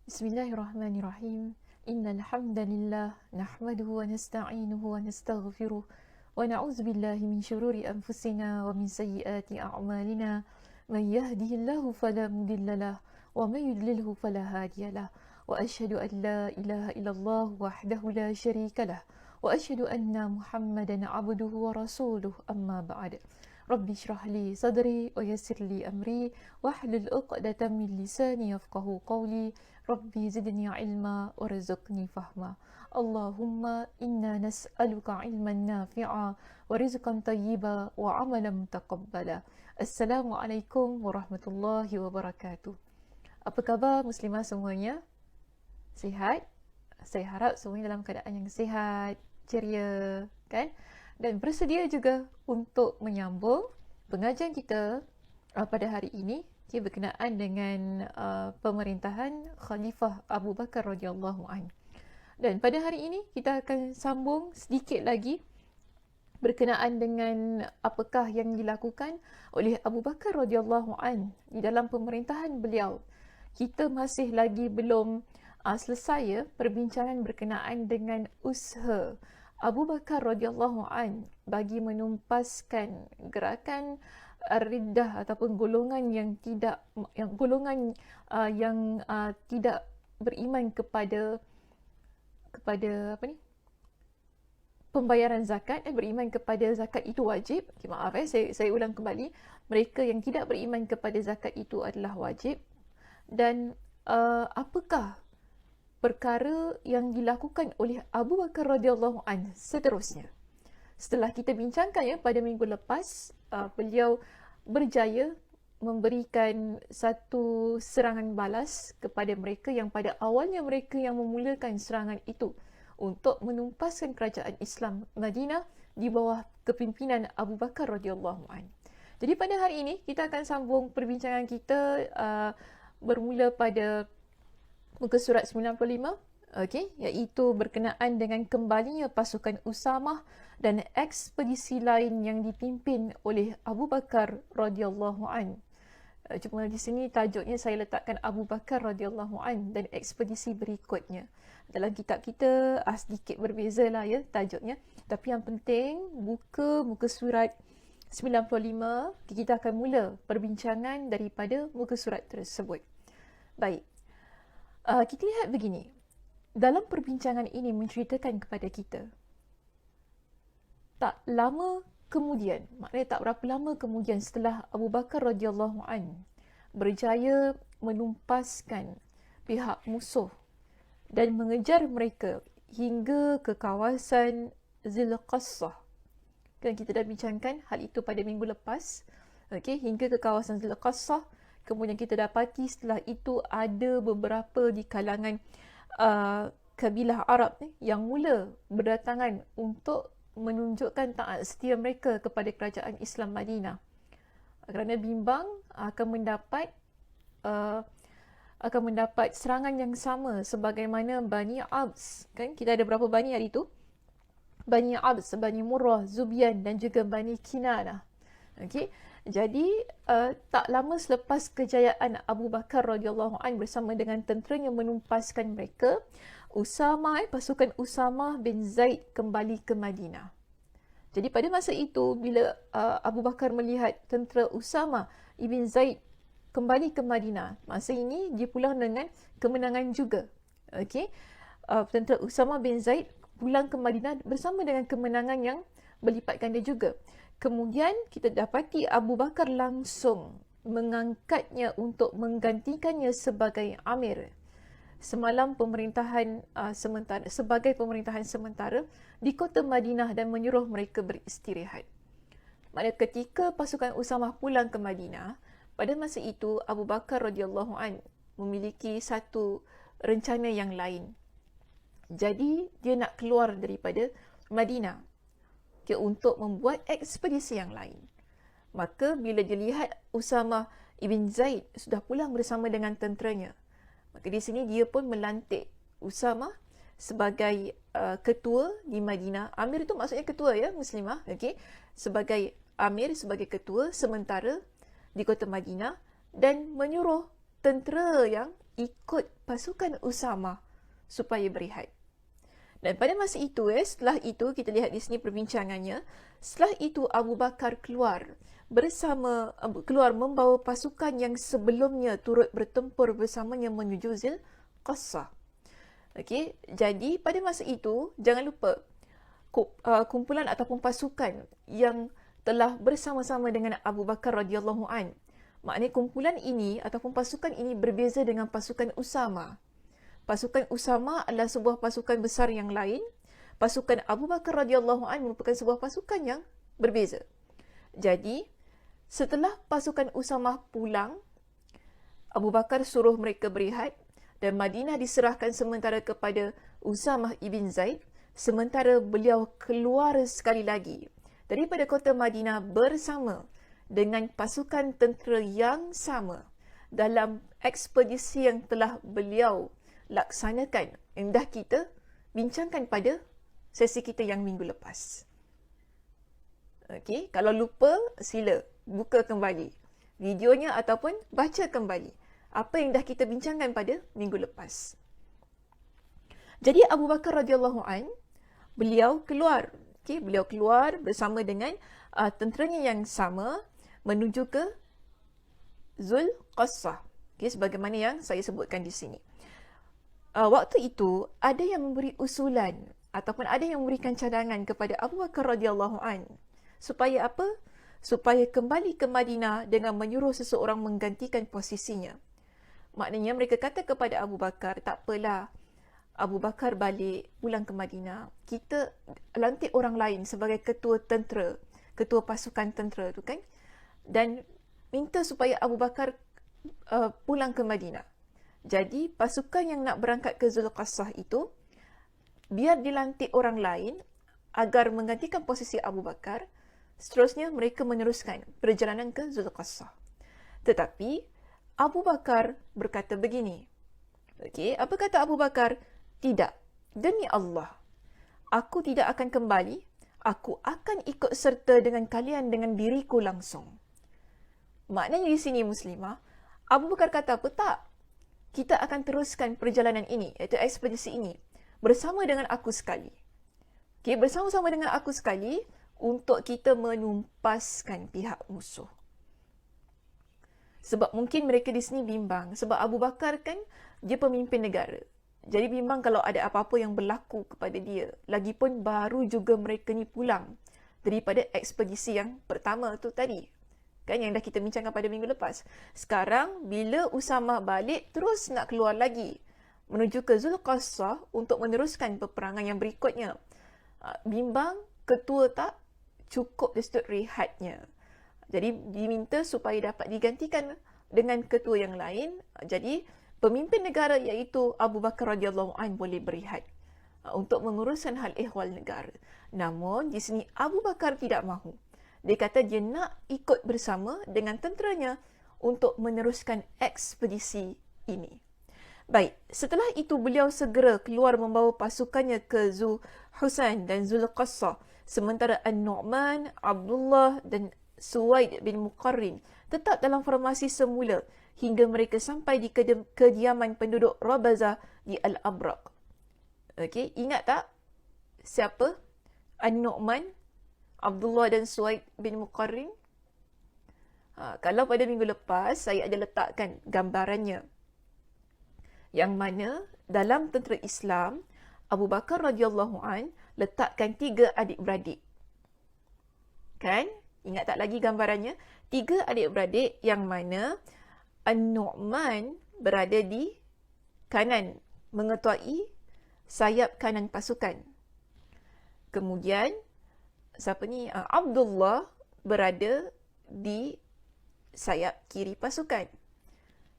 Bismillahirrahmanirrahim. Innal hamdalillah nahmaduhu wa nasta'inuhu wa nastaghfiruh wa na'udzu billahi min shururi anfusina wa min sayyiati a'malina. Man yahdihillahu fala mudhillalah wa man yudlilhu fala hadiyalah. Wa asyhadu an la ilaha illallah wahdahu la syarikalah wa asyhadu anna Muhammadan 'abduhu wa rasuluh. Amma ba'd. Rabbi shrah li sadri wa yassir li amri wahlul 'uqdatam min lisani yafqahu qawli. Rabbi zidni ilma warzuqni fahma. Allahumma inna nas'aluka ilman nafi'a wa rizqan tayyiba wa amalan mutaqabbala. Assalamualaikum warahmatullahi wabarakatuh. Apa khabar muslimah semuanya? Sihat? Saya harap semuanya dalam keadaan yang sihat, ceria, kan? Dan bersedia juga untuk menyambung pengajian kita pada hari ini berkenaan dengan pemerintahan Khalifah Abu Bakar radhiyallahu anhu. Dan pada hari ini kita akan sambung sedikit lagi berkenaan dengan apakah yang dilakukan oleh Abu Bakar radhiyallahu anhu di dalam pemerintahan beliau. Kita masih lagi belum selesai perbincangan berkenaan dengan usaha Abu Bakar radhiyallahu an bagi menumpaskan gerakan riddah ataupun golongan yang tidak beriman kepada pembayaran zakat, beriman kepada zakat itu wajib. Maaf saya ulang kembali, mereka yang tidak beriman kepada zakat itu adalah wajib. Dan apakah perkara yang dilakukan oleh Abu Bakar radhiyallahu anhu seterusnya? Setelah kita bincangkan pada minggu lepas, beliau berjaya memberikan satu serangan balas kepada mereka yang pada awalnya mereka yang memulakan serangan itu untuk menumpaskan kerajaan Islam Madinah di bawah kepimpinan Abu Bakar radhiyallahu anhu. Jadi pada hari ini kita akan sambung perbincangan kita bermula pada muka surat 95, iaitu berkenaan dengan kembalinya pasukan Usamah dan ekspedisi lain yang dipimpin oleh Abu Bakar radhiyallahu an. Cuma di sini tajuknya saya letakkan Abu Bakar radhiyallahu an dan ekspedisi berikutnya. Dalam kitab kita sedikit berbezalah tajuknya, tapi yang penting buka muka surat 95, kita akan mula perbincangan daripada muka surat tersebut. Baik. Kita lihat begini. Dalam perbincangan ini menceritakan kepada kita, tak lama kemudian, maknanya tak berapa lama kemudian setelah Abu Bakar radhiyallahu an berjaya menumpaskan pihak musuh dan mengejar mereka hingga ke kawasan Zilqassah. Kan kita dah bincangkan hal itu pada minggu lepas. Hingga ke kawasan Zilqassah. Kemudian kita dapati setelah itu ada beberapa di kalangan kabilah Arab yang mula berdatangan untuk menunjukkan taat setia mereka kepada kerajaan Islam Madinah. Kerana bimbang akan mendapat serangan yang sama sebagaimana Bani Abs. Kan kita ada berapa Bani hari itu? Bani Abs, Bani Murrah, Zubyan dan juga Bani Kinanah. Jadi tak lama selepas kejayaan Abu Bakar radhiyallahu an bersama dengan tenteranya menumpaskan mereka, pasukan Usamah bin Zaid kembali ke Madinah. Jadi pada masa itu bila Abu Bakar melihat tentera Usamah ibn Zaid kembali ke Madinah, masa ini dia pulang dengan kemenangan juga. Tentera Usamah bin Zaid pulang ke Madinah bersama dengan kemenangan yang berlipat ganda juga. Kemudian kita dapati Abu Bakar langsung mengangkatnya untuk menggantikannya sebagai amir. Sebagai pemerintahan sementara di kota Madinah dan menyuruh mereka beristirahat. Maksudnya ketika pasukan Usamah pulang ke Madinah, pada masa itu Abu Bakar radhiyallahu an memiliki satu rencana yang lain. Jadi dia nak keluar daripada Madinah untuk membuat ekspedisi yang lain. Maka bila dia lihat Usamah ibn Zaid sudah pulang bersama dengan tenteranya, maka di sini dia pun melantik Usamah sebagai ketua di Madinah. Amir itu maksudnya ketua muslimah, sebagai amir, sebagai ketua sementara di kota Madinah, dan menyuruh tentera yang ikut pasukan Usama supaya berehat. Dan pada masa itu, setelah itu kita lihat di sini perbincangannya, setelah itu Abu Bakar keluar membawa pasukan yang sebelumnya turut bertempur bersamanya menuju Zil-Qassah. Okey, jadi pada masa itu jangan lupa kumpulan ataupun pasukan yang telah bersama-sama dengan Abu Bakar radhiyallahu an. Maknanya kumpulan ini ataupun pasukan ini berbeza dengan pasukan Usama. Pasukan Usama adalah sebuah pasukan besar yang lain. Pasukan Abu Bakar radhiyallahu an merupakan sebuah pasukan yang berbeza. Jadi, setelah pasukan Usama pulang, Abu Bakar suruh mereka berehat dan Madinah diserahkan sementara kepada Usamah ibn Zaid, sementara beliau keluar sekali lagi daripada kota Madinah bersama dengan pasukan tentera yang sama dalam ekspedisi yang telah beliau laksanakan yang dah kita bincangkan pada sesi kita yang minggu lepas. Okey, kalau lupa sila buka kembali videonya ataupun baca kembali apa yang dah kita bincangkan pada minggu lepas. Jadi Abu Bakar radhiyallahu an beliau keluar, beliau keluar bersama dengan tenteranya yang sama menuju ke Zul-Qassah. Sebagaimana yang saya sebutkan di sini. Waktu itu ada yang memberi usulan ataupun ada yang memberikan cadangan kepada Abu Bakar radhiyallahu an supaya apa? Supaya kembali ke Madinah dengan menyuruh seseorang menggantikan posisinya. Maknanya mereka kata kepada Abu Bakar, tak apalah, Abu Bakar balik pulang ke Madinah, kita lantik orang lain sebagai ketua tentera, ketua pasukan tentera tu kan, dan minta supaya Abu Bakar pulang ke Madinah. Jadi pasukan yang nak berangkat ke Zul-Qassah itu biar dilantik orang lain agar menggantikan posisi Abu Bakar. Seterusnya mereka meneruskan perjalanan ke Zul-Qassah. Tetapi Abu Bakar berkata begini. Apa kata Abu Bakar? Tidak. Demi Allah, aku tidak akan kembali. Aku akan ikut serta dengan kalian dengan diriku langsung. Maknanya di sini Muslimah, Abu Bakar kata apa? Tak. Kita akan teruskan perjalanan ini, iaitu ekspedisi ini, bersama dengan aku sekali. Bersama-sama dengan aku sekali untuk kita menumpaskan pihak musuh. Sebab mungkin mereka di sini bimbang. Sebab Abu Bakar kan, dia pemimpin negara. Jadi bimbang kalau ada apa-apa yang berlaku kepada dia. Lagipun baru juga mereka ni pulang daripada ekspedisi yang pertama tu tadi. Kan yang dah kita bincangkan pada minggu lepas. Sekarang bila Usamah balik terus nak keluar lagi menuju ke Zul-Qassah untuk meneruskan peperangan yang berikutnya. Bimbang ketua tak cukup dari sudut rehatnya. Jadi diminta supaya dapat digantikan dengan ketua yang lain. Jadi pemimpin negara iaitu Abu Bakar radhiyallahu an boleh berehat untuk menguruskan hal ehwal negara. Namun di sini Abu Bakar tidak mahu. Dia kata dia nak ikut bersama dengan tenteranya untuk meneruskan ekspedisi ini. Baik, setelah itu beliau segera keluar membawa pasukannya ke Zuhussan dan Zul-Qassah. Sementara An-Nu'man, Abdullah dan Suwaid bin Muqarrin tetap dalam formasi semula hingga mereka sampai di kediaman penduduk Rabazah di Al-Abraq. Ingat tak siapa? An-Nu'man, Abdullah dan Suwaid bin Muqarrin. Kalau pada minggu lepas saya ada letakkan gambarannya. Yang mana dalam tentera Islam, Abu Bakar radhiyallahu an letakkan 3 adik-beradik. Kan? Ingat tak lagi gambarannya? 3 adik-beradik yang mana An-Nu'man berada di kanan, mengetuai sayap kanan pasukan. Kemudian, Abdullah berada di sayap kiri pasukan.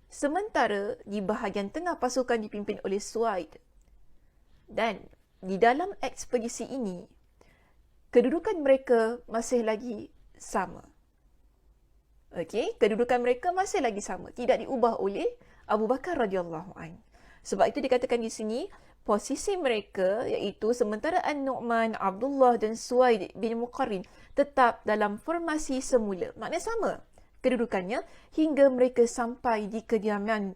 Sementara di bahagian tengah pasukan dipimpin oleh Suwaid. Dan di dalam ekspedisi ini, kedudukan mereka masih lagi sama. Kedudukan mereka masih lagi sama, tidak diubah oleh Abu Bakar radhiyallahu an. Sebab itu dikatakan di sini posisi mereka iaitu sementara An-Nu'man, Abdullah dan Suwaid bin Muqarrin tetap dalam formasi semula. Maknanya sama. kedudukannya hingga mereka sampai di kediaman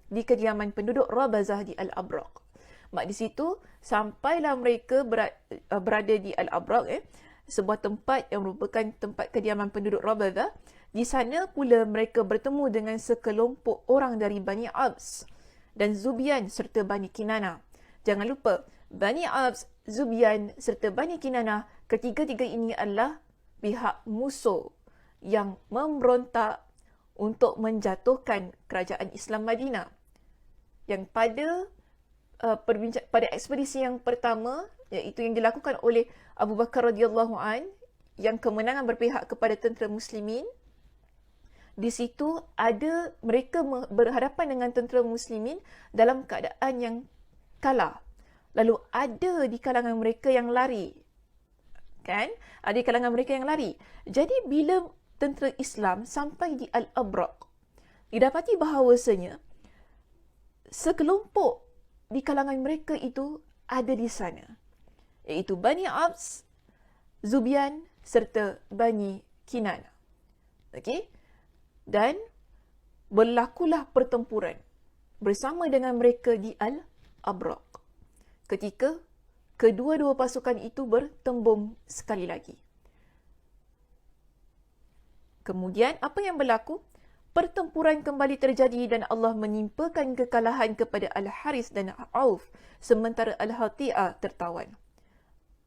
penduduk Rabazah di Al-Abraq. Mak di situ sampailah mereka berada di Al-Abraq, sebuah tempat yang merupakan tempat kediaman penduduk Rabazah. Di sana pula mereka bertemu dengan sekelompok orang dari Bani Abs dan Zubyan serta Bani Kinana. Jangan lupa, Bani Abs, Zubyan serta Bani Kinana, ketiga-tiga ini adalah pihak musuh yang memberontak untuk menjatuhkan kerajaan Islam Madinah. Yang pada ekspedisi yang pertama, iaitu yang dilakukan oleh Abu Bakar radhiyallahu an, yang kemenangan berpihak kepada tentera muslimin, di situ ada mereka berhadapan dengan tentera muslimin dalam keadaan yang kalah. Lalu ada di kalangan mereka yang lari. Kan? Ada di kalangan mereka yang lari. Jadi bila tentera Islam sampai di Al-Abraq, didapati bahawasanya sekelompok di kalangan mereka itu ada di sana, iaitu Bani Abs, Zubyan serta Bani Kinana. Okey? Dan berlakulah pertempuran bersama dengan mereka di Al-Abraq ketika kedua-dua pasukan itu bertembung sekali lagi. Kemudian apa yang berlaku? Pertempuran kembali terjadi dan Allah menimpakan kekalahan kepada Al-Haris dan Auf, sementara Al-Hati'ah tertawan.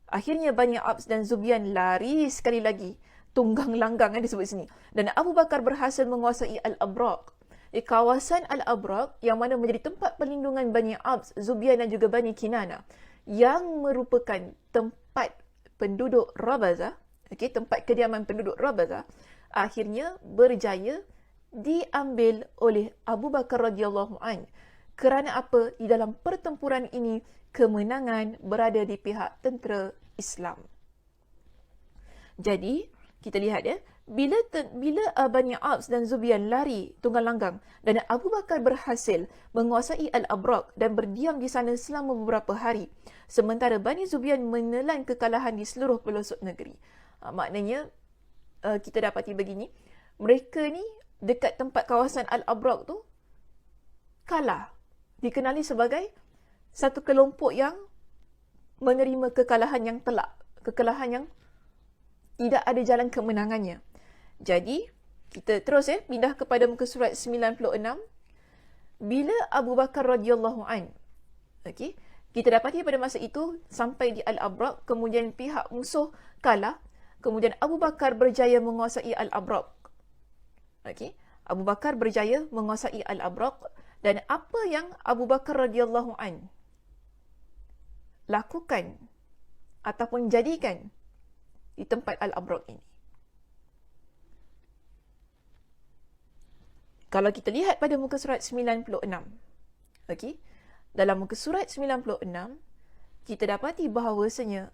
Akhirnya Bani Abs dan Zubyan lari sekali lagi, tunggang langgang disebut sini. Dan Abu Bakar berhasil menguasai Al-Abraq. Di kawasan Al-Abraq yang mana menjadi tempat perlindungan Bani Abs, Zubyan dan juga Bani Kinana, yang merupakan tempat penduduk Rabazah, tempat kediaman penduduk Rabazah, akhirnya berjaya diambil oleh Abu Bakar radhiyallahu an. Kerana apa? Di dalam pertempuran ini kemenangan berada di pihak tentera Islam. Jadi kita lihat bila Bani Abs dan Zubyan lari tunggang langgang dan Abu Bakar berhasil menguasai Al-Abraq dan berdiam di sana selama beberapa hari, sementara Bani Zubyan menelan kekalahan di seluruh pelosok negeri. Maknanya kita dapati begini, mereka ni dekat tempat kawasan Al-Abraq tu kalah. Dikenali sebagai satu kelompok yang menerima kekalahan yang telak, kekalahan yang tidak ada jalan kemenangannya. Jadi, kita terus pindah kepada muka surat 96. Bila Abu Bakar radhiyallahu an, kita dapati pada masa itu sampai di Al-Abraq, kemudian pihak musuh kalah, kemudian Abu Bakar berjaya menguasai Al-Abraq. Abu Bakar berjaya menguasai Al-Abraq, dan apa yang Abu Bakar radhiyallahu an lakukan ataupun jadikan di tempat Al-Abraq ini? Kalau kita lihat pada muka surat 96, dalam muka surat 96, kita dapati bahawasanya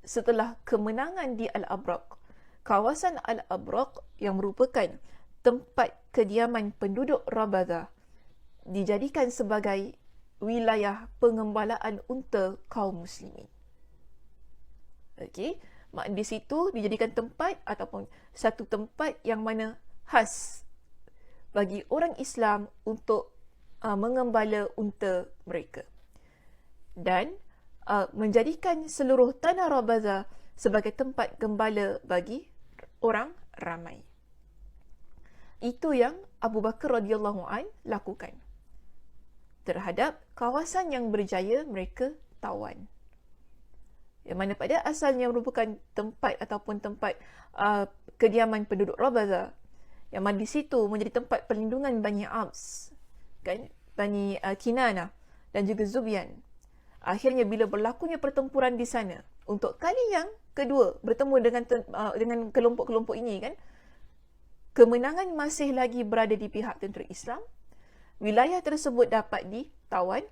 setelah kemenangan di Al-Abraq, kawasan Al-Abraq yang merupakan tempat kediaman penduduk Rabazah dijadikan sebagai wilayah pengembalaan unta kaum muslimin. Mak di situ dijadikan tempat ataupun satu tempat yang mana khas bagi orang Islam untuk mengembala unta mereka. Dan menjadikan seluruh tanah Rabazah sebagai tempat gembala bagi orang ramai. Itu yang Abu Bakar radhiyallahu an lakukan. Terhadap kawasan yang berjaya mereka tawan. Yang mana pada asalnya merupakan tempat ataupun tempat kediaman penduduk Rabazah. Yang mana di situ menjadi tempat perlindungan Bani Abs, Bani Kinana dan juga Zubyan. Akhirnya bila berlakunya pertempuran di sana, untuk kali yang kedua bertemu dengan kelompok-kelompok ini, kemenangan masih lagi berada di pihak tentera Islam. Wilayah tersebut dapat ditawan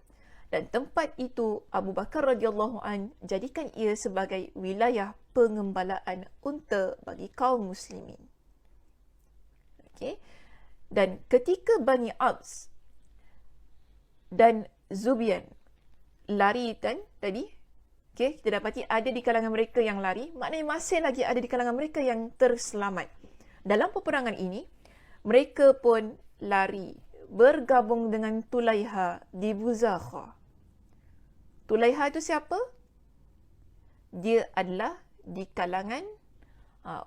dan tempat itu Abu Bakar radhiyallahu an jadikan ia sebagai wilayah pengembalaan unta bagi kaum muslimin. Dan ketika Bani Abs dan Zubyan lari tadi, kita dapati ada di kalangan mereka yang lari, maknanya masih lagi ada di kalangan mereka yang terselamat. Dalam peperangan ini, mereka pun lari bergabung dengan Tulaiha di Buzakha. Tulaiha itu siapa? Dia adalah di kalangan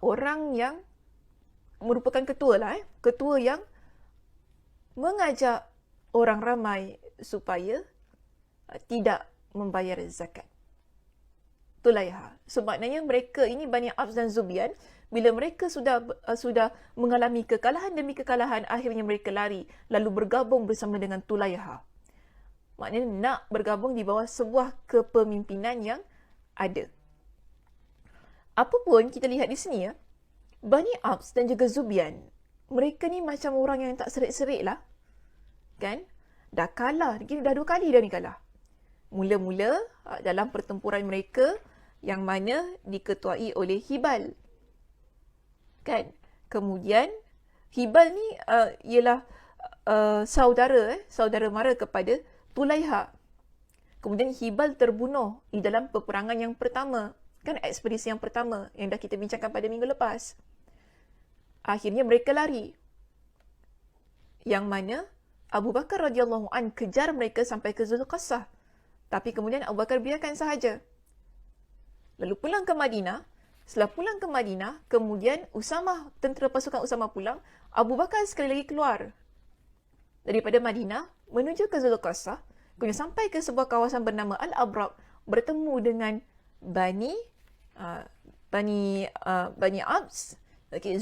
orang yang merupakan ketua lah, ketua yang mengajak orang ramai supaya tidak membayar zakat. Tulaiha. So maknanya mereka ini Bani Abs dan Zubian, bila mereka sudah mengalami kekalahan demi kekalahan, akhirnya mereka lari lalu bergabung bersama dengan Tulaiha. Maknanya nak bergabung di bawah sebuah kepemimpinan yang ada. Apapun kita lihat di sini ya, Bani Abs dan juga Zubian, mereka ni macam orang yang tak serik-serik lah. Kan? Dah kalah. Dah 2 kali dah ni kalah. Mula-mula dalam pertempuran mereka yang mana diketuai oleh Hibal. Kan? Kemudian Hibal ni ialah saudara mara kepada Tulaiha. Kemudian Hibal terbunuh di dalam peperangan yang pertama. Kan ekspedisi yang pertama yang dah kita bincangkan pada minggu lepas. Akhirnya mereka lari. Yang mana Abu Bakar radhiyallahu an kejar mereka sampai ke Zulqassah. Tapi kemudian Abu Bakar biarkan sahaja. Lalu pulang ke Madinah. Setelah pulang ke Madinah, kemudian tentera pasukan Usamah pulang, Abu Bakar sekali lagi keluar daripada Madinah menuju ke Zulqassah. Kemudian sampai ke sebuah kawasan bernama Al-Abraq, bertemu dengan Bani Abs,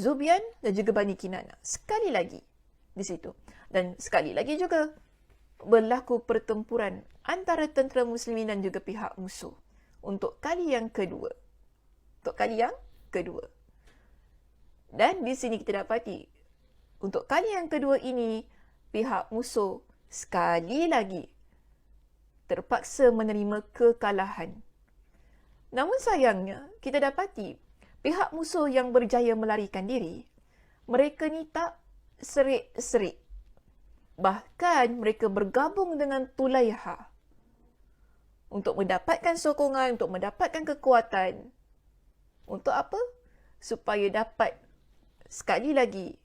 Zubian dan juga Bani Kinana. Sekali lagi di situ. Dan sekali lagi juga berlaku pertempuran antara tentera muslimin dan juga pihak musuh. Untuk kali yang kedua. Dan di sini kita dapati, untuk kali yang kedua ini, pihak musuh sekali lagi terpaksa menerima kekalahan. Namun sayangnya, kita dapati pihak musuh yang berjaya melarikan diri, mereka ni tak serik-serik. Bahkan mereka bergabung dengan Tulaiha untuk mendapatkan sokongan, untuk mendapatkan kekuatan. Untuk apa? Supaya dapat sekali lagi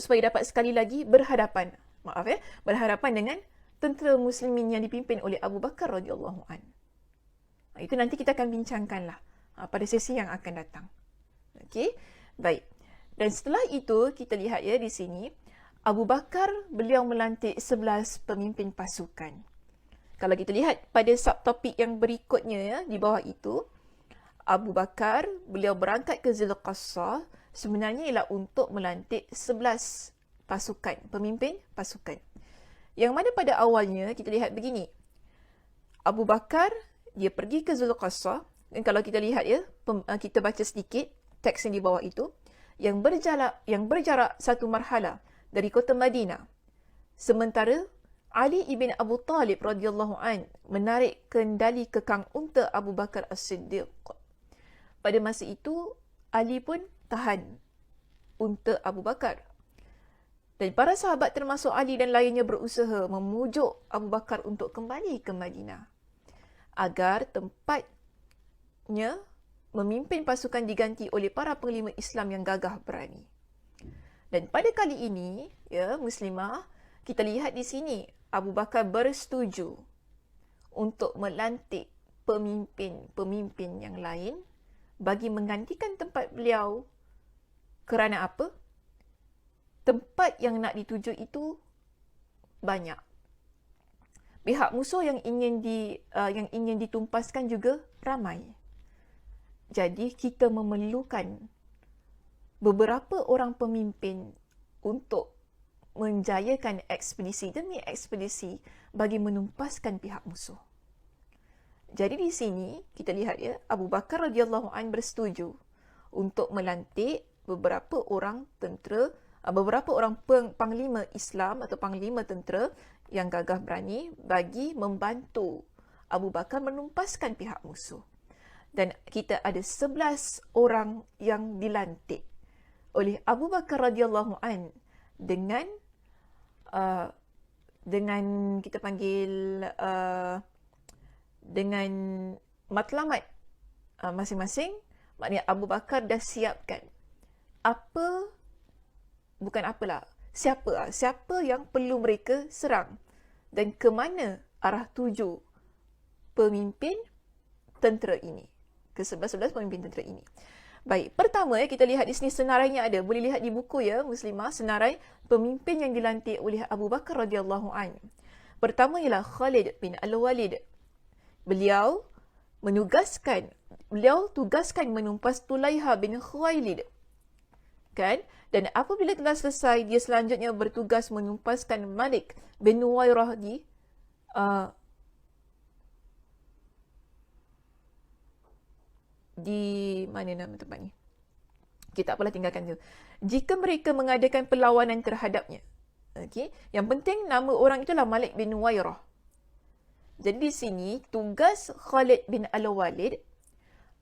supaya dapat sekali lagi berhadapan dengan tentera muslimin yang dipimpin oleh Abu Bakar radhiyallahu an. Itu nanti kita akan bincangkanlah pada sesi yang akan datang. Okey, baik. Dan setelah itu kita lihat ya di sini, Abu Bakar beliau melantik 11 pemimpin pasukan. Kalau kita lihat pada subtopik yang berikutnya ya, di bawah itu, Abu Bakar beliau berangkat ke Zulqassah sebenarnya ialah untuk melantik 11 pasukan, pemimpin pasukan. Yang mana pada awalnya kita lihat begini. Abu Bakar dia pergi ke Zulqassah, dan kalau kita lihat ya, kita baca sedikit teks yang di bawah itu, yang berjarak satu marhala dari kota Madinah. Sementara Ali ibn Abu Talib radhiyallahu an menarik kendali kekang unta Abu Bakar As-Siddiq. Pada masa itu Ali pun tahan unta Abu Bakar. Dan para sahabat termasuk Ali dan lainnya berusaha memujuk Abu Bakar untuk kembali ke Madinah agar tempatnya memimpin pasukan diganti oleh para panglima Islam yang gagah berani. Dan pada kali ini, ya Muslimah, kita lihat di sini Abu Bakar bersetuju untuk melantik pemimpin-pemimpin yang lain bagi menggantikan tempat beliau. Kerana apa? Tempat yang nak dituju itu banyak. Pihak musuh yang ingin ditumpaskan juga ramai. Jadi kita memerlukan beberapa orang pemimpin untuk menjayakan ekspedisi demi ekspedisi bagi menumpaskan pihak musuh. Jadi di sini kita lihat ya, Abu Bakar radhiyallahu an bersetuju untuk melantik beberapa orang panglima Islam atau panglima tentera yang gagah berani bagi membantu Abu Bakar menumpaskan pihak musuh. Dan kita ada 11 orang yang dilantik oleh Abu Bakar radhiyallahu an dengan kita panggil dengan matlamat masing-masing. Maknanya Abu Bakar dah siapkan apa, bukan apalah, siapa yang perlu mereka serang dan ke mana arah tuju pemimpin tentera ini. Ke-11 pemimpin tentera ini. Baik, pertama kita lihat di sini senarainya ada. Boleh lihat di buku ya, Muslimah, senarai pemimpin yang dilantik oleh Abu Bakar radhiyallahu an. Pertama ialah Khalid bin Al-Walid. Beliau tugaskan menumpas Tulaiha bin Khuwailid. Kan? Dan apabila telah selesai, dia selanjutnya bertugas menumpaskan Malik bin Nuwairah di mana nama tempat ni? Kita tak apalah, tinggalkan tu. Jika mereka mengadakan perlawanan terhadapnya. Okey, yang penting nama orang itulah Malik bin Nuwairah. Jadi di sini tugas Khalid bin Al-Walid,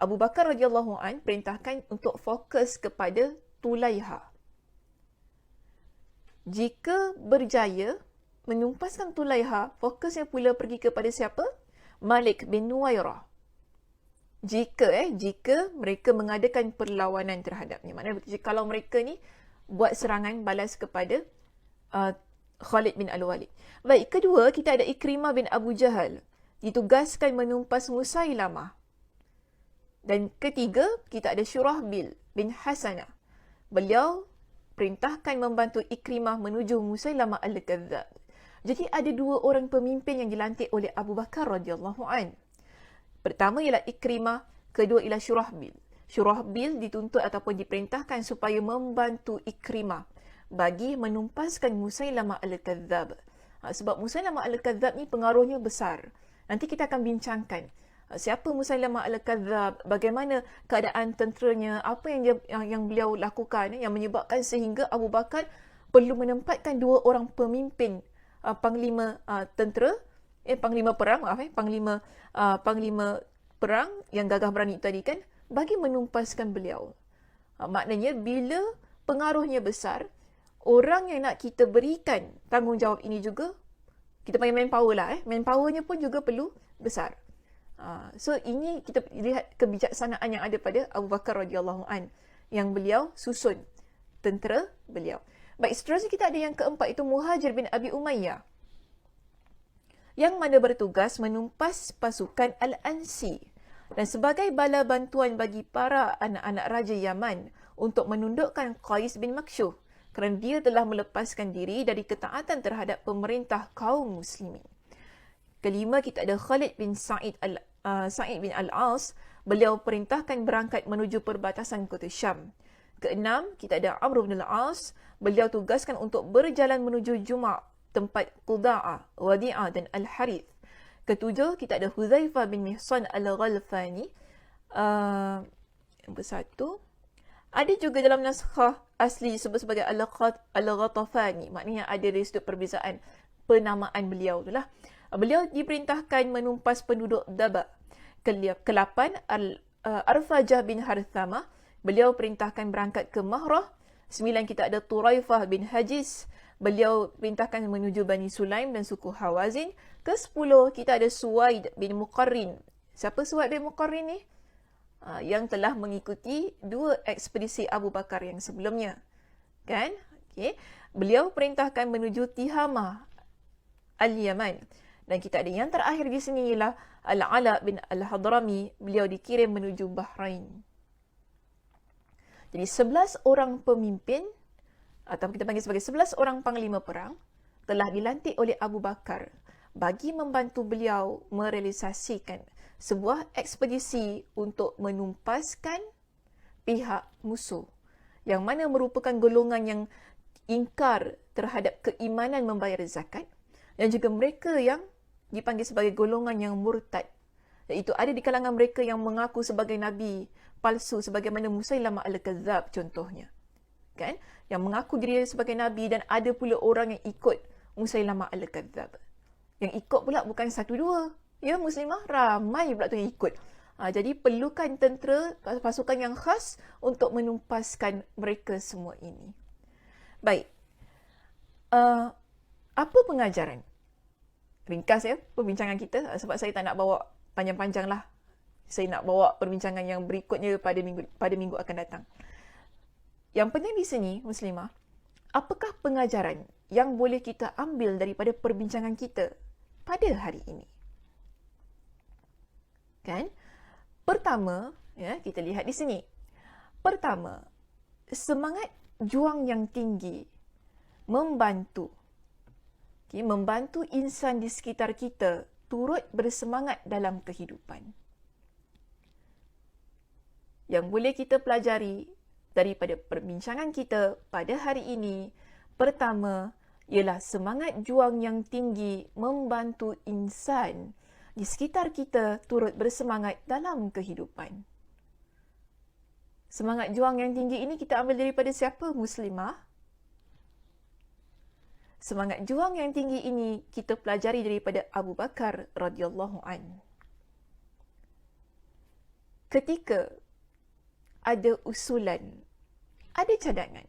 Abu Bakar radhiyallahu an perintahkan untuk fokus kepada Tulaiha. Jika berjaya menumpaskan Tulaiha, fokusnya pula pergi kepada siapa? Malik bin Nuwairah. Jika mereka mengadakan perlawanan terhadapnya. Maknanya kalau mereka ni buat serangan balas kepada Khalid bin Al-Walid. Baik, kedua kita ada Ikrimah bin Abu Jahal. Ditugaskan menumpas Musailamah. Dan ketiga kita ada Syurahbil bin Hasanah. Beliau perintahkan membantu Ikrimah menuju Musailamah al-Kadzdzab. Jadi ada dua orang pemimpin yang dilantik oleh Abu Bakar radhiyallahu an. Pertama ialah Ikrimah, kedua ialah Syurahbil. Syurahbil dituntut ataupun diperintahkan supaya membantu Ikrimah bagi menumpaskan Musailamah al-Kadzdzab. Sebab Musailamah al-Kadzdzab ni pengaruhnya besar. Nanti kita akan bincangkan siapa Musailamah al-Kadzdzab, bagaimana keadaan tenteranya, apa yang beliau lakukan yang menyebabkan sehingga Abu Bakar perlu menempatkan dua orang pemimpin panglima tentera, panglima perang, panglima perang yang gagah berani tadi kan, bagi menumpaskan beliau. Maknanya bila pengaruhnya besar, orang yang nak kita berikan tanggungjawab ini juga, kita panggil manpower lah, manpowernya pun juga perlu besar. So ini kita lihat kebijaksanaan yang ada pada Abu Bakar radhiyallahu an yang beliau susun tentera beliau. Baik, seterusnya kita ada yang keempat, itu Muhajir bin Abi Umayyah, yang mana bertugas menumpas pasukan Al-Ansi dan sebagai bala bantuan bagi para anak-anak Raja Yaman untuk menundukkan Qais bin Maksyuf kerana dia telah melepaskan diri dari ketaatan terhadap pemerintah kaum muslimin. Kelima kita ada Khalid bin Sa'id bin Al-As. Beliau perintahkan berangkat menuju perbatasan kota Syam. Keenam kita ada Amr bin Al-As. Beliau tugaskan untuk berjalan menuju Juma', tempat Quda'ah, Wadi'ah dan Al-Harith. Ketujuh kita ada Hudzaifah bin Mihsan Al-Ghalfani. Yang ke-1 ada juga dalam naskah asli disebut sebagai Al-Ghatafani. Maknanya ada dari sudut perbezaan penamaan beliau tu lah. Beliau diperintahkan menumpas penduduk Daba. Ke-8 Arfajah bin Harthamah. Beliau perintahkan berangkat ke Mahrah. 9 kita ada Turaifah bin Hajiz. Beliau perintahkan menuju Bani Sulaim dan suku Hawazin. Ke-10 kita ada Suwaid bin Muqarrin. Siapa Suwaid bin Muqarrin ni? Yang telah mengikuti 2 ekspedisi Abu Bakar yang sebelumnya. Kan? Okay. Beliau perintahkan menuju Tihamah Al-Yaman. Dan kita ada yang terakhir di sini ialah Al-Ala bin Al-Hadrami. Beliau dikirim menuju Bahrain. Jadi 11 orang pemimpin, atau kita panggil sebagai 11 orang panglima perang, telah dilantik oleh Abu Bakar bagi membantu beliau merealisasikan sebuah ekspedisi untuk menumpaskan pihak musuh, yang mana merupakan golongan yang ingkar terhadap keimanan membayar zakat, dan juga mereka yang dipanggil sebagai golongan yang murtad, iaitu ada di kalangan mereka yang mengaku sebagai nabi palsu sebagaimana Musailamah al-Kadzdzab contohnya, kan, yang mengaku diri sebagai nabi, dan ada pula orang yang ikut Musailamah al-Kadzdzab. Yang ikut pula bukan 1-2, ya Muslimah, ramai pula tu yang ikut. Jadi perlukan tentera, pasukan yang khas untuk menumpaskan mereka semua ini. Baik, apa pengajaran? Ringkas ya perbincangan kita, sebab saya tak nak bawa panjang-panjang lah. saya nak bawa perbincangan yang berikutnya pada minggu akan datang. Yang penting di sini, Muslimah, apakah pengajaran yang boleh kita ambil daripada perbincangan kita pada hari ini? Kan? Pertama, ya, kita lihat di sini. Pertama, semangat juang yang tinggi membantu insan di sekitar kita turut bersemangat dalam kehidupan. Yang boleh kita pelajari daripada perbincangan kita pada hari ini, pertama, ialah semangat juang yang tinggi membantu insan di sekitar kita turut bersemangat dalam kehidupan. Semangat juang yang tinggi ini kita ambil daripada siapa, Muslimah? Semangat juang yang tinggi ini kita pelajari daripada Abu Bakar radhiyallahu an. Ketika ada usulan, ada cadangan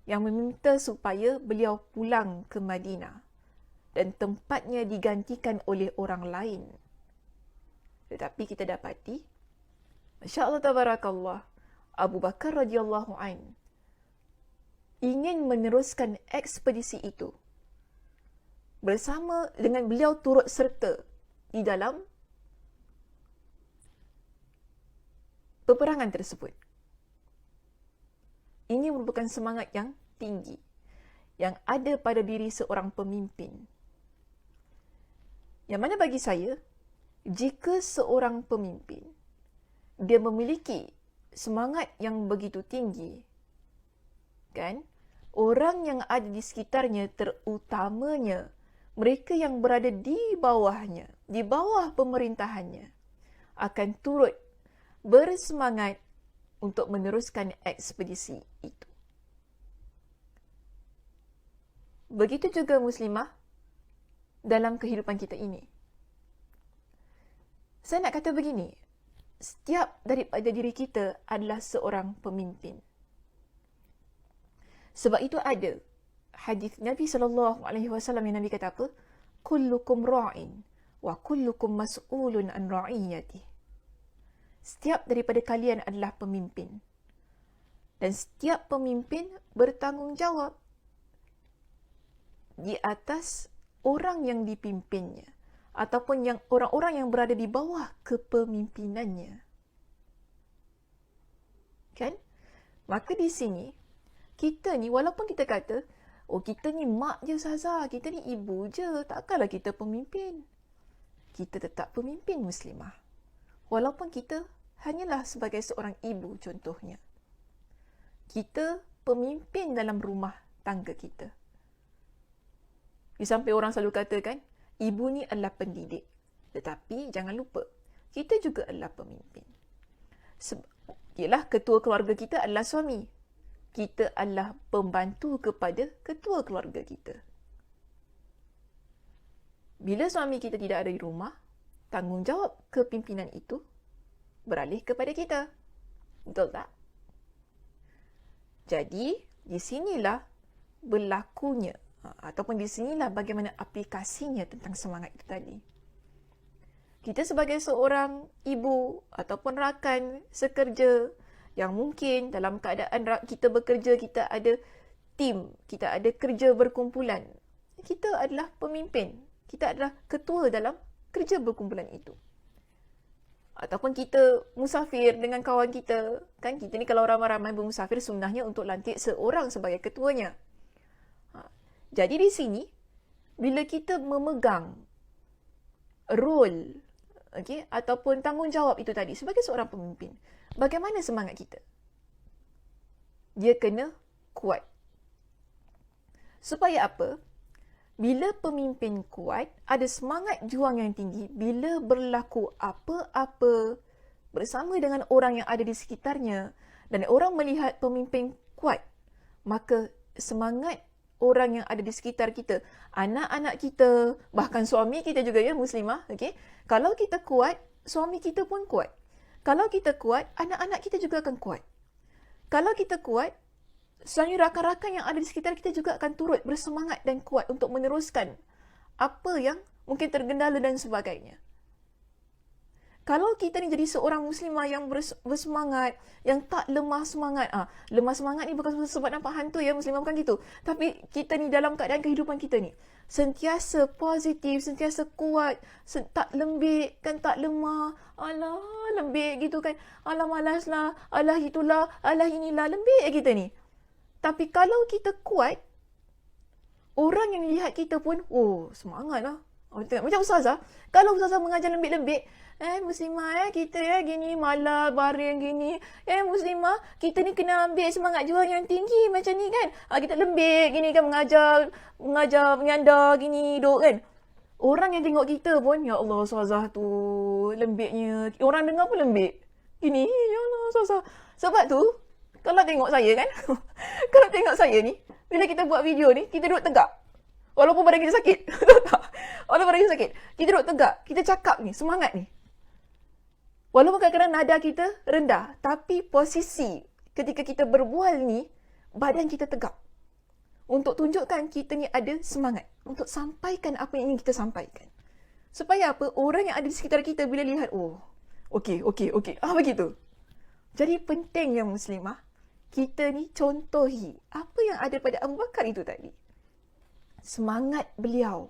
yang meminta supaya beliau pulang ke Madinah dan tempatnya digantikan oleh orang lain. Tetapi kita dapati, Masya Allah tabarakallah, Abu Bakar radhiyallahu an ingin meneruskan ekspedisi itu bersama dengan beliau turut serta di dalam peperangan tersebut. Ini merupakan semangat yang tinggi yang ada pada diri seorang pemimpin. Yang mana bagi saya, jika seorang pemimpin dia memiliki semangat yang begitu tinggi, kan? Orang yang ada di sekitarnya, terutamanya mereka yang berada di bawahnya, di bawah pemerintahannya, akan turut bersemangat untuk meneruskan ekspedisi itu. Begitu juga Muslimah dalam kehidupan kita ini. Saya nak kata begini, setiap daripada diri kita adalah seorang pemimpin. Sebab itu ada hadis Nabi SAW yang Nabi kata apa? Kullukum ra'in wa kullukum mas'ulun an ra'iyatih. Setiap daripada kalian adalah pemimpin. Dan setiap pemimpin bertanggungjawab di atas orang yang dipimpinnya ataupun yang orang-orang yang berada di bawah kepemimpinannya. Kan? Maka di sini kita ni, walaupun kita kata, oh kita ni mak je Ustazah, kita ni ibu je, takkanlah kita pemimpin. Kita tetap pemimpin Muslimah. Walaupun kita hanyalah sebagai seorang ibu contohnya. Kita pemimpin dalam rumah tangga kita. Di samping orang selalu katakan, ibu ni adalah pendidik. Tetapi jangan lupa, kita juga adalah pemimpin. Ialah ketua keluarga kita adalah suami. Kita adalah pembantu kepada ketua keluarga kita. Bila suami kita tidak ada di rumah, tanggungjawab kepimpinan itu beralih kepada kita. Betul tak? Jadi, di sinilah berlakunya ataupun di sinilah bagaimana aplikasinya tentang semangat itu tadi. Kita sebagai seorang ibu ataupun rakan sekerja yang mungkin dalam keadaan kita bekerja, kita ada tim, kita ada kerja berkumpulan. Kita adalah pemimpin. Kita adalah ketua dalam kerja berkumpulan itu. Ataupun kita musafir dengan kawan kita. Kan kita ni kalau ramai-ramai bermusafir, sunnahnya untuk lantik seorang sebagai ketuanya. Jadi di sini, bila kita memegang role, ataupun tanggungjawab itu tadi sebagai seorang pemimpin, bagaimana semangat kita? Dia kena kuat. Supaya apa? Bila pemimpin kuat, ada semangat juang yang tinggi. Bila berlaku apa-apa bersama dengan orang yang ada di sekitarnya dan orang melihat pemimpin kuat, maka semangat orang yang ada di sekitar kita, anak-anak kita, bahkan suami kita juga ya Muslimah, kalau kita kuat, suami kita pun kuat. Kalau kita kuat, anak-anak kita juga akan kuat. Kalau kita kuat, selanjutnya rakan-rakan yang ada di sekitar kita juga akan turut bersemangat dan kuat untuk meneruskan apa yang mungkin tergendala dan sebagainya. Kalau kita ni jadi seorang muslimah yang bersemangat, yang tak lemah semangat. Lemah semangat ni bukan sebab nampak hantu ya, muslimah bukan gitu. Tapi kita ni dalam keadaan kehidupan kita ni, sentiasa positif, sentiasa kuat, tak lembik kan, tak lemah. Alah, lembik gitu kan. Alah, malas lah. Alah, itulah. Alah, inilah. Lembik kita ni. Tapi kalau kita kuat, orang yang lihat kita pun, oh, semangat lah. Macam Ustazah, kalau Ustazah mengajar lembik-lembik, muslimah kita gini, malah baring gini, muslimah, kita ni kena ambil semangat juang yang tinggi macam ni kan. Kita lembik gini kan, mengajar menyandar gini, duk kan. Orang yang tengok kita pun, ya Allah, Ustazah tu lembiknya. Orang dengar pun lembik. Gini, ya Allah, Ustazah. Sebab tu, kalau tengok saya kan, kalau tengok saya ni, bila kita buat video ni, kita duduk tegak. Walaupun badan kita sakit. Walaupun badan kita sakit. Kita duduk tegak. Kita cakap ni, semangat ni. Walaupun kadang-kadang nada kita rendah. Tapi posisi ketika kita berbual ni, badan kita tegak. Untuk tunjukkan kita ni ada semangat. Untuk sampaikan apa yang ingin kita sampaikan. Supaya apa? Orang yang ada di sekitar kita bila lihat, oh, okey. Begitu. Jadi penting yang muslimah, kita ni contohi apa yang ada pada Abu Bakar itu tadi. Semangat beliau.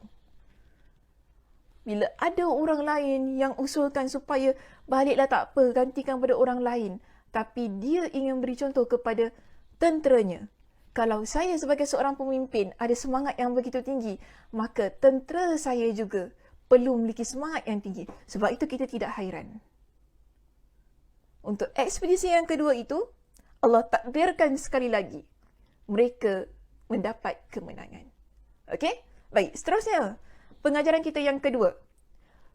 Bila ada orang lain yang usulkan supaya baliklah tak apa, gantikan pada orang lain. Tapi dia ingin beri contoh kepada tenteranya. Kalau saya sebagai seorang pemimpin ada semangat yang begitu tinggi, maka tentera saya juga perlu memiliki semangat yang tinggi. Sebab itu kita tidak hairan. Untuk ekspedisi yang kedua itu, Allah takdirkan sekali lagi mereka mendapat kemenangan. Okey? Baik, seterusnya. Pengajaran kita yang kedua.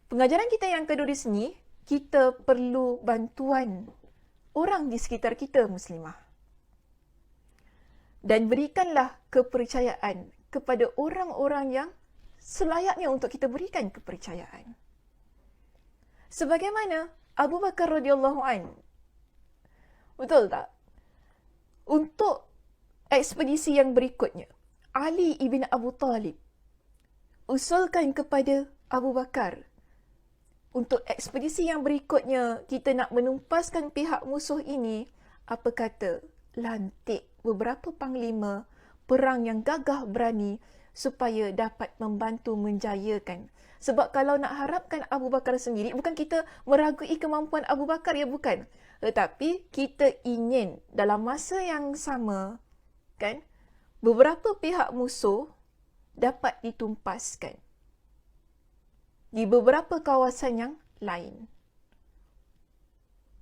Pengajaran kita yang kedua di sini, kita perlu bantuan orang di sekitar kita, muslimah. Dan berikanlah kepercayaan kepada orang-orang yang selayaknya untuk kita berikan kepercayaan. Sebagaimana Abu Bakar radhiyallahu an. Betul tak? Untuk ekspedisi yang berikutnya, Ali ibn Abu Talib usulkan kepada Abu Bakar, untuk ekspedisi yang berikutnya kita nak menumpaskan pihak musuh ini, apa kata lantik beberapa panglima perang yang gagah berani supaya dapat membantu menjayakan. Sebab kalau nak harapkan Abu Bakar sendiri, bukan kita meragui kemampuan Abu Bakar, ya bukan. Tetapi kita ingin dalam masa yang sama, kan, beberapa pihak musuh dapat ditumpaskan di beberapa kawasan yang lain.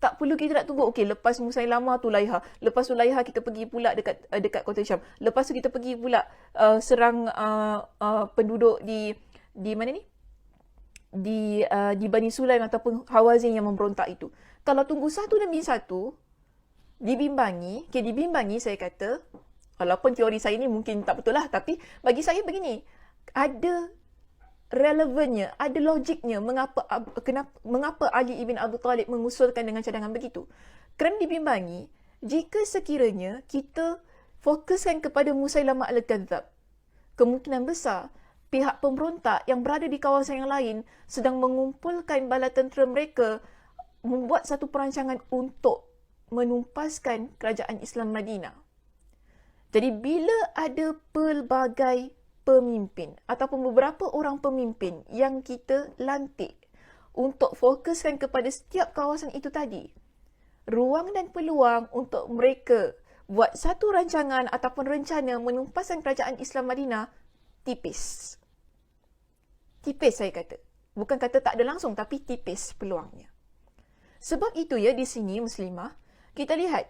Tak perlu kita nak tunggu, okey, lepas Musailamah tu Laiha, lepas tu Laiha kita pergi pula dekat kota Syam, lepas tu kita pergi pula serang penduduk di mana ni? Di Bani Sulaim ataupun Hawazin yang memberontak itu. Kalau tunggu satu demi satu, dibimbangi saya kata, walaupun teori saya ni mungkin tak betul lah, tapi bagi saya begini, ada relevannya, ada logiknya mengapa Ali ibn Abu Talib mengusulkan dengan cadangan begitu. Kerana dibimbangi, jika sekiranya kita fokuskan kepada Musailamah al-Kadzab, kemungkinan besar pihak pemberontak yang berada di kawasan yang lain sedang mengumpulkan bala tentera mereka membuat satu perancangan untuk menumpaskan kerajaan Islam Madinah. Jadi bila ada pelbagai pemimpin ataupun beberapa orang pemimpin yang kita lantik untuk fokuskan kepada setiap kawasan itu tadi, ruang dan peluang untuk mereka buat satu rancangan ataupun rencana menumpaskan kerajaan Islam Madinah tipis. Tipis saya kata. Bukan kata tak ada langsung, tapi tipis peluangnya. Sebab itu ya, di sini muslimah, kita lihat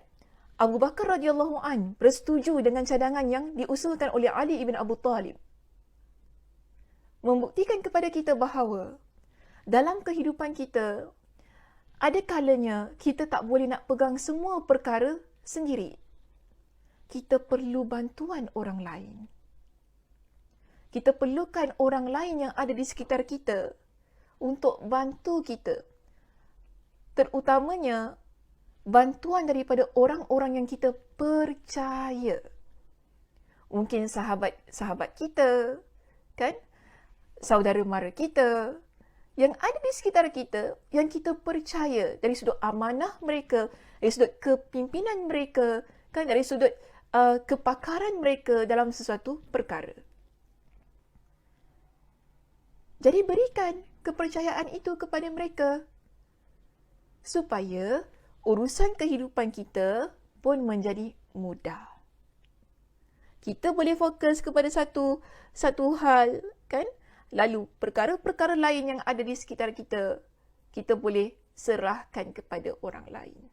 Abu Bakar radhiyallahu an bersetuju dengan cadangan yang diusulkan oleh Ali ibn Abu Talib. Membuktikan kepada kita bahawa dalam kehidupan kita, ada kalanya kita tak boleh nak pegang semua perkara sendiri. Kita perlu bantuan orang lain. Kita perlukan orang lain yang ada di sekitar kita untuk bantu kita. Terutamanya, bantuan daripada orang-orang yang kita percaya. Mungkin sahabat-sahabat kita, kan? Saudara mara kita, yang ada di sekitar kita, yang kita percaya dari sudut amanah mereka, dari sudut kepimpinan mereka, kan, dari sudut kepakaran mereka dalam sesuatu perkara. Jadi berikan kepercayaan itu kepada mereka supaya urusan kehidupan kita pun menjadi mudah. Kita boleh fokus kepada satu hal, kan? Lalu perkara-perkara lain yang ada di sekitar kita, kita boleh serahkan kepada orang lain.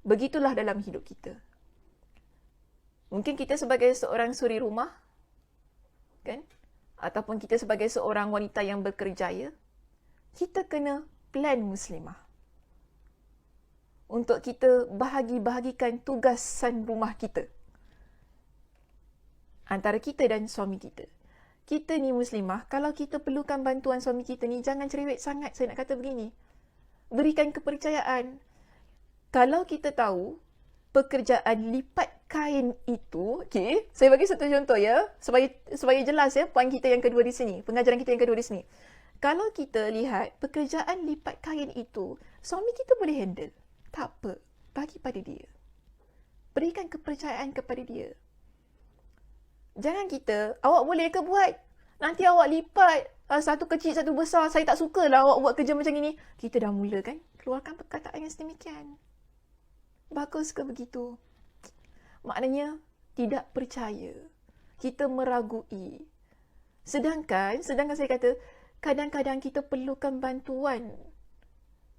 Begitulah dalam hidup kita. Mungkin kita sebagai seorang suri rumah, kan? Ataupun kita sebagai seorang wanita yang berkerjaya, kita kena plan muslimah. Untuk kita bahagikan tugasan rumah kita. Antara kita dan suami kita. Kita ni muslimah, kalau kita perlukan bantuan suami kita ni, jangan cerewet sangat, saya nak kata begini. Berikan kepercayaan. Kalau kita tahu, pekerjaan lipat kain itu, okay, saya bagi satu contoh ya, supaya jelas ya, poin kita yang kedua di sini, pengajaran kita yang kedua di sini. Kalau kita lihat pekerjaan lipat kain itu, suami kita boleh handle. Tak apa, bagi pada dia. Berikan kepercayaan kepada dia. Jangan kita, awak boleh ke buat? Nanti awak lipat, satu kecil, satu besar. Saya tak sukalah awak buat kerja macam ini. Kita dah mula kan? Keluarkan perkataan yang sedemikian. Bagus ke begitu? Maknanya, tidak percaya. Kita meragui. Sedangkan saya kata, kadang-kadang kita perlukan bantuan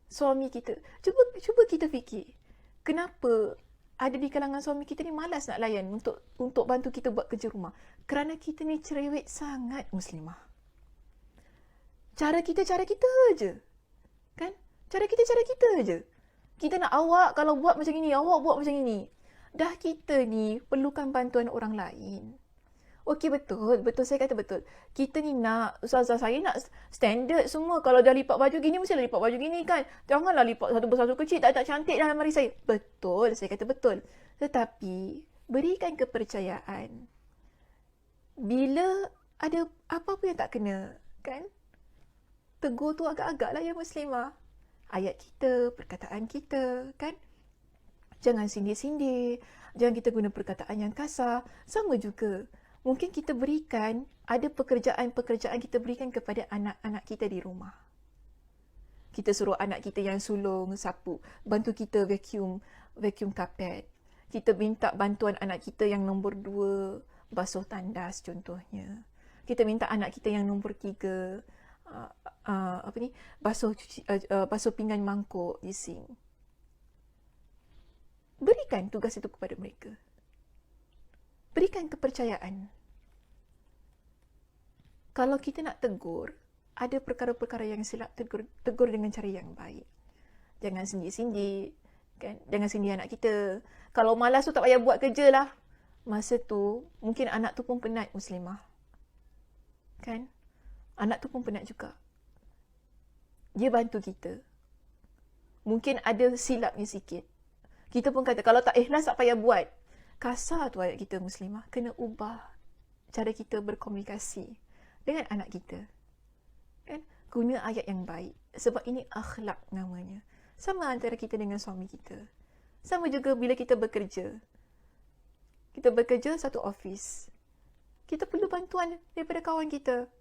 suami kita. Cuba kita fikir. Kenapa ada di kalangan suami kita ni malas nak layan untuk bantu kita buat kerja rumah? Kerana kita ni cerewet sangat muslimah. Cara kita je. Kan? Cara kita je. Kita nak awak kalau buat macam ini, awak buat macam ini. Dah kita ni perlukan bantuan orang lain. Okey, betul saya kata betul. Kita ni nak, ustazah saya nak standard semua. Kalau dah lipat baju gini, mestilah lipat baju gini kan. Janganlah lipat satu besar satu kecil, tak cantik dalam lemari saya. Betul, saya kata betul. Tetapi, berikan kepercayaan. Bila ada apa-apa yang tak kena, kan? Tegur tu agak-agak lah ya muslimah. Ayat kita, perkataan kita, kan? Jangan sindir-sindir. Jangan kita guna perkataan yang kasar. Sama juga. Mungkin kita berikan, ada pekerjaan-pekerjaan kita berikan kepada anak-anak kita di rumah. Kita suruh anak kita yang sulung, sapu, bantu kita vacuum kapet. Kita minta bantuan anak kita yang nombor 2, basuh tandas contohnya. Kita minta anak kita yang nombor 3, basuh pinggan mangkuk di sink. Berikan tugas itu kepada mereka. Berikan kepercayaan. Kalau kita nak tegur, ada perkara-perkara yang silap, tegur dengan cara yang baik. Jangan sindir-sindir, kan? Jangan sindir anak kita. Kalau malas tu tak payah buat kerja lah. Masa tu, mungkin anak tu pun penat muslimah. Kan? Anak tu pun penat juga. Dia bantu kita. Mungkin ada silapnya sikit. Kita pun kata, kalau tak ikhlas tak payah buat. Kasar tu ayat kita muslimah. Kena ubah cara kita berkomunikasi dengan anak kita. Kan? Guna ayat yang baik. Sebab ini akhlak namanya. Sama antara kita dengan suami kita. Sama juga bila kita bekerja. Kita bekerja satu office. Kita perlu bantuan daripada kawan kita.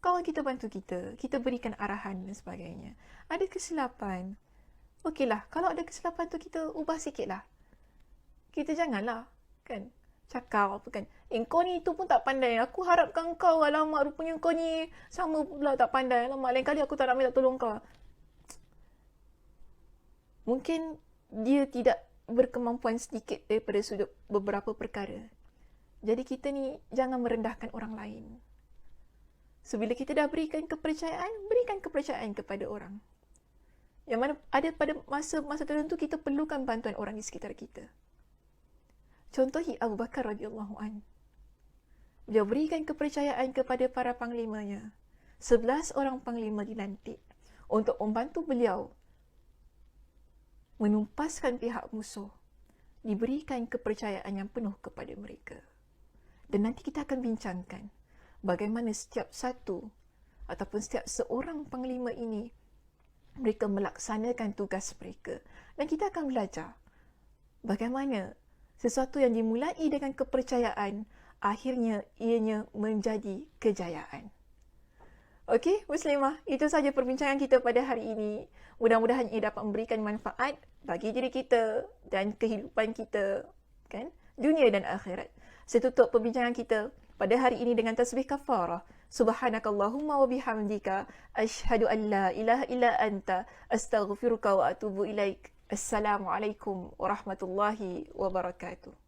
Kawan kita bantu kita. Kita berikan arahan dan sebagainya. Ada kesilapan. Okeylah, kalau ada kesilapan tu kita ubah sikit lah. Kita janganlah, kan, cakap apa kan. Kau ni tu pun tak pandai. Aku harapkan kau, alamak, rupanya kau ni sama pula tak pandai. Alamak, lain kali aku tak nak minta tolong kau. Mungkin dia tidak berkemampuan sedikit daripada sudut beberapa perkara. Jadi kita ni jangan merendahkan orang lain. So, bila kita dah berikan kepercayaan kepada orang. Yang mana ada pada masa tertentu kita perlukan bantuan orang di sekitar kita. Contohi Abu Bakar radhiyallahu an. Dia berikan kepercayaan kepada para panglimanya. 11 orang panglima dilantik untuk membantu beliau menumpaskan pihak musuh. Diberikan kepercayaan yang penuh kepada mereka. Dan nanti kita akan bincangkan bagaimana setiap satu ataupun setiap seorang panglima ini, mereka melaksanakan tugas mereka. Dan kita akan belajar bagaimana sesuatu yang dimulai dengan kepercayaan, akhirnya ianya menjadi kejayaan. Okey, Muslimah, itu sahaja perbincangan kita pada hari ini. Mudah-mudahan ia dapat memberikan manfaat bagi diri kita dan kehidupan kita, kan? Dunia dan akhirat. Saya tutup perbincangan kita pada hari ini dengan tasbih kafarah. Subhanakallahumma wa bihamdika asyhadu an la ilaha illa anta astaghfiruka wa atubu ilaik. Assalamualaikum warahmatullahi wabarakatuh.